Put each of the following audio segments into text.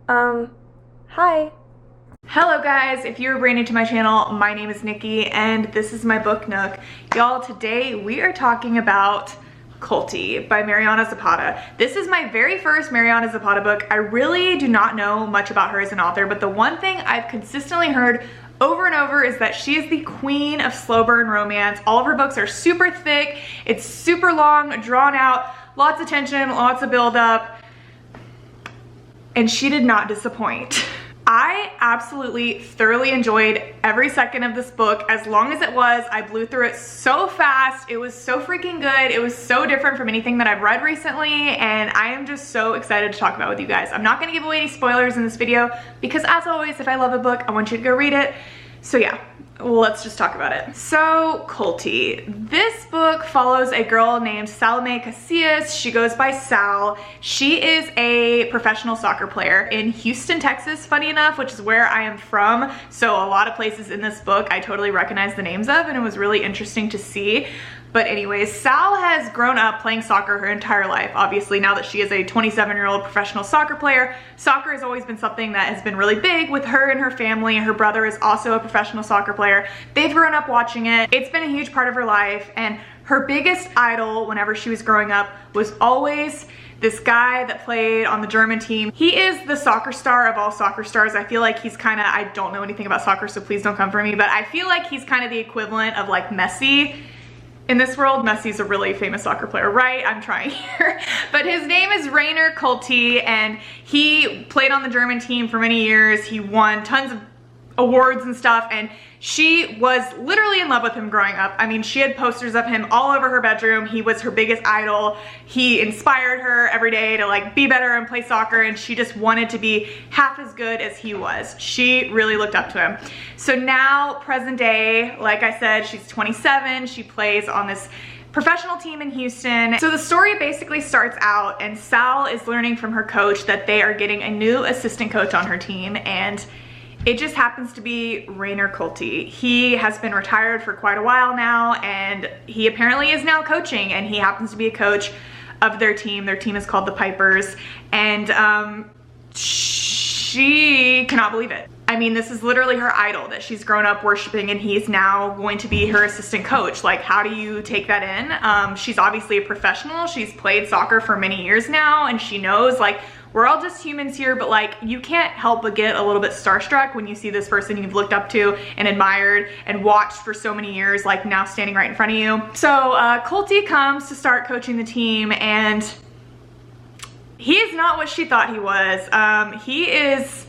Hi. Hello guys, if you're brand new to my channel, my name is Nikki and this is my book nook. Y'all, today we are talking about Kulti by Mariana Zapata. This is my very first Mariana Zapata book. I really do not know much about her as an author, but the one thing I've consistently heard over and over is that she is the queen of slow burn romance. All of her books are super thick, it's super long, drawn out, lots of tension, lots of build up, and she did not disappoint. I absolutely thoroughly enjoyed every second of this book. As long as it was, I blew through it so fast. It was so freaking good. It was so different from anything that I've read recently, and I am just so excited to talk about it with you guys. I'm not gonna give away any spoilers in this video because, as always, if I love a book, I want you to go read it. So yeah, let's just talk about it. So, Kulti. This book follows a girl named Salome Casillas. She goes by Sal. She is a professional soccer player in Houston, Texas, funny enough, which is where I am from. So a lot of places in this book I totally recognize the names of, and it was really interesting to see. But anyways, Sal has grown up playing soccer her entire life. Obviously, now that she is a 27-year-old professional soccer player, soccer has always been something that has been really big with her and her family. Her brother is also a professional soccer player. They've grown up watching it. It's been a huge part of her life, and her biggest idol whenever she was growing up was always this guy that played on the German team. He is the soccer star of all soccer stars. I feel like he's kind of, I don't know anything about soccer, so please don't come for me, but I feel like he's kind of the equivalent of like Messi. In this world, Messi's a really famous soccer player, right? I'm trying here. But his name is Rainer Kulti, and he played on the German team for many years. He won tons of awards and stuff, and she was literally in love with him growing up. I mean, she had posters of him all over her bedroom. He was her biggest idol. He inspired her every day to like be better and play soccer, and she just wanted to be half as good as he was. She really looked up to him. So now, present day, like I said, she's 27. She plays on this professional team in Houston. So the story basically starts out, and Sal is learning from her coach that they are getting a new assistant coach on her team, and it just happens to be Rainer Kulti. He has been retired for quite a while now, and he apparently is now coaching, and he happens to be a coach of their team. Their team is called the Pipers, and she cannot believe it. I mean, this is literally her idol that she's grown up worshiping, and he's now going to be her assistant coach. Like, how do you take that in? She's obviously a professional. She's played soccer for many years now, and she knows, like, we're all just humans here, but like, you can't help but get a little bit starstruck when you see this person you've looked up to and admired and watched for so many years, like now standing right in front of you. So Kulti comes to start coaching the team, and he is not what she thought he was. He is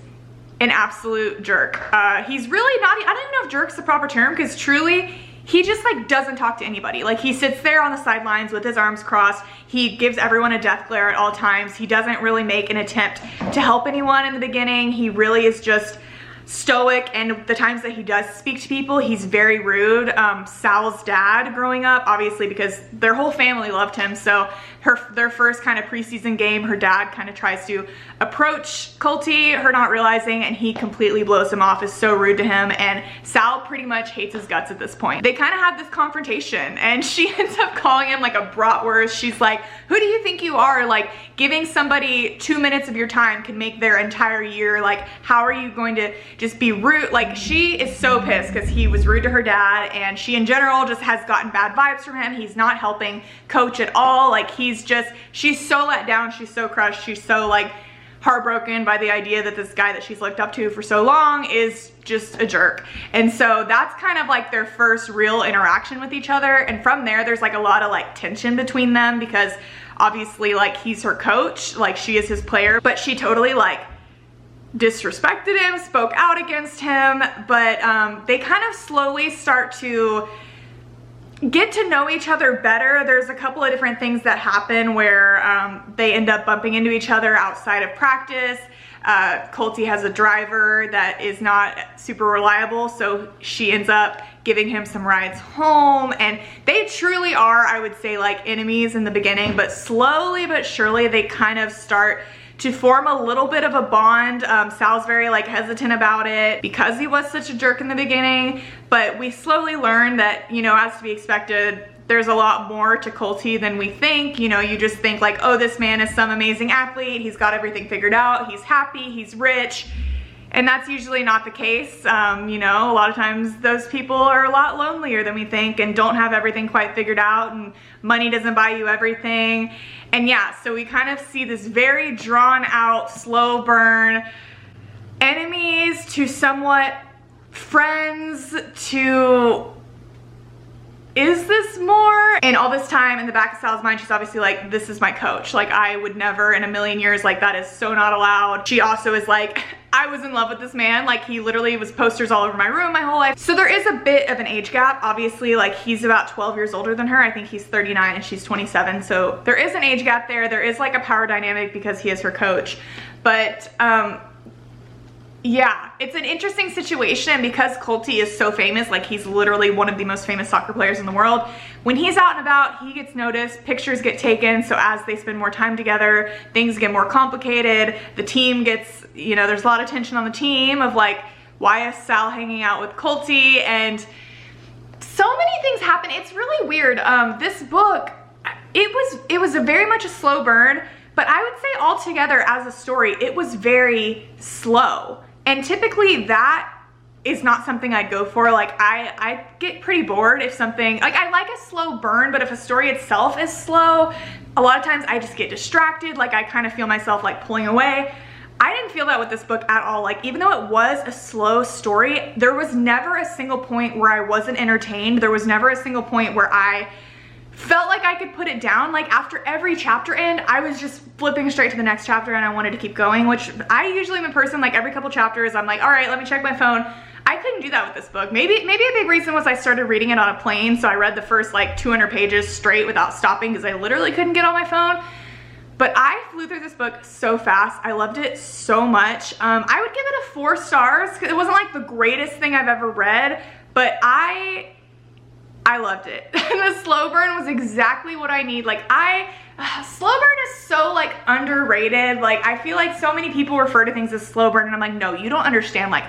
an absolute jerk. He's really not, I don't even know if jerk's the proper term, because truly, he just like doesn't talk to anybody. Like, he sits there on the sidelines with his arms crossed. He gives everyone a death glare at all times. He doesn't really make an attempt to help anyone in the beginning. He really is just stoic, and the times that he does speak to people, he's very rude. Sal's dad growing up, obviously because their whole family loved him, so their first kind of preseason game, her dad kind of tries to approach Kulti, her not realizing, and he completely blows him off, is so rude to him, and Sal pretty much hates his guts at this point. They kind of have this confrontation, and she ends up calling him like a bratwurst. She's like, who do you think you are? Like, giving somebody 2 minutes of your time can make their entire year. Like, how are you going to just be rude? Like, she is so pissed because he was rude to her dad, and she in general just has gotten bad vibes from him. He's not helping coach at all. Like, she's so let down, she's so crushed, she's so like heartbroken by the idea that this guy that she's looked up to for so long is just a jerk. And so that's kind of like their first real interaction with each other, and from there there's like a lot of like tension between them, because obviously like he's her coach, like she is his player, but she totally like disrespected him, spoke out against him. But they kind of slowly start to get to know each other better. There's a couple of different things that happen where they end up bumping into each other outside of practice. Kulti has a driver that is not super reliable, so she ends up giving him some rides home, and they truly are, I would say, like enemies in the beginning, but slowly but surely they kind of start to form a little bit of a bond. Sal's very like hesitant about it because he was such a jerk in the beginning, but we slowly learn that, you know, as to be expected, there's a lot more to Kulti than we think. You know, you just think like, oh, this man is some amazing athlete. He's got everything figured out. He's happy, he's rich. And that's usually not the case. You know, a lot of times those people are a lot lonelier than we think and don't have everything quite figured out, and money doesn't buy you everything. And yeah, so we kind of see this very drawn out, slow burn, enemies to somewhat friends to is this more? And all this time in the back of Sal's mind, she's obviously like, this is my coach. Like, I would never in a million years, like, that is so not allowed. She also is like, I was in love with this man. Like, he literally was posters all over my room my whole life. So there is a bit of an age gap. Obviously, like, he's about 12 years older than her. I think he's 39 and she's 27. So there is an age gap there. There is like a power dynamic because he is her coach. But, yeah, it's an interesting situation because Kulti is so famous. Like, he's literally one of the most famous soccer players in the world. When he's out and about, he gets noticed, pictures get taken. So as they spend more time together, things get more complicated. The team gets, you know, there's a lot of tension on the team of like, why is Sal hanging out with Kulti? And so many things happen. It's really weird. This book, it was a very much a slow burn, but I would say altogether as a story, it was very slow. And typically that is not something I'd go for. Like, I get pretty bored if something, like, I like a slow burn, but if a story itself is slow, a lot of times I just get distracted. Like, I kind of feel myself like pulling away. I didn't feel that with this book at all. Like, even though it was a slow story, there was never a single point where I wasn't entertained. There was never a single point where I felt like I could put it down. Like, after every chapter end, I was just flipping straight to the next chapter and I wanted to keep going, which I usually am a person, like, every couple chapters, I'm like, all right, let me check my phone. I couldn't do that with this book. Maybe a big reason was I started reading it on a plane, so I read the first like 200 pages straight without stopping because I literally couldn't get on my phone. But I flew through this book so fast. I loved it so much. I would give it a 4 stars because it wasn't like the greatest thing I've ever read, but I loved it. The slow burn was exactly what I need. Like, slow burn is so like underrated. Like, I feel like so many people refer to things as slow burn and I'm like, no, you don't understand. Like,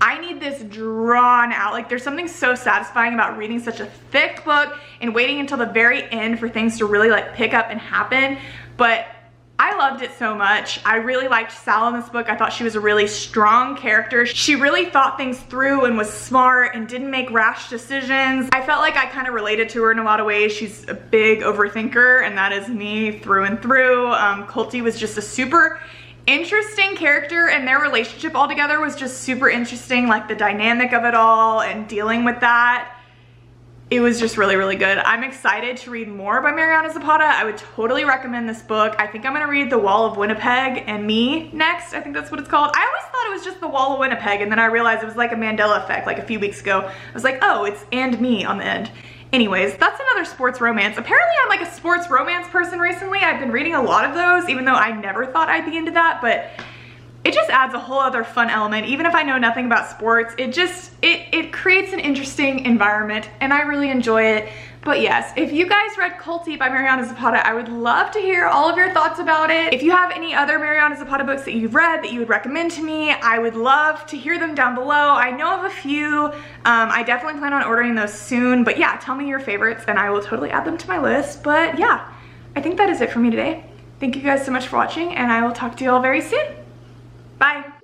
I need this drawn out. Like, there's something so satisfying about reading such a thick book and waiting until the very end for things to really like pick up and happen. But I loved it so much. I really liked Sal in this book. I thought she was a really strong character. She really thought things through and was smart and didn't make rash decisions. I felt like I kind of related to her in a lot of ways. She's a big overthinker and that is me through and through. Kulti was just a super interesting character and their relationship altogether was just super interesting. Like, the dynamic of it all and dealing with that. It was just really, really good. I'm excited to read more by Mariana Zapata. I would totally recommend this book. I think I'm gonna read The Wall of Winnipeg and Me next. I think that's what it's called. I always thought it was just The Wall of Winnipeg, and then I realized it was like a Mandela effect like a few weeks ago. I was like, oh, it's and me on the end. Anyways, that's another sports romance. Apparently I'm like a sports romance person recently. I've been reading a lot of those, even though I never thought I'd be into that, but it just adds a whole other fun element. Even if I know nothing about sports, it creates an interesting environment and I really enjoy it. But yes, if you guys read Kulti by Mariana Zapata, I would love to hear all of your thoughts about it. If you have any other Mariana Zapata books that you've read that you would recommend to me, I would love to hear them down below. I know of a few. I definitely plan on ordering those soon. But yeah, tell me your favorites and I will totally add them to my list. But yeah, I think that is it for me today. Thank you guys so much for watching and I will talk to you all very soon. Bye.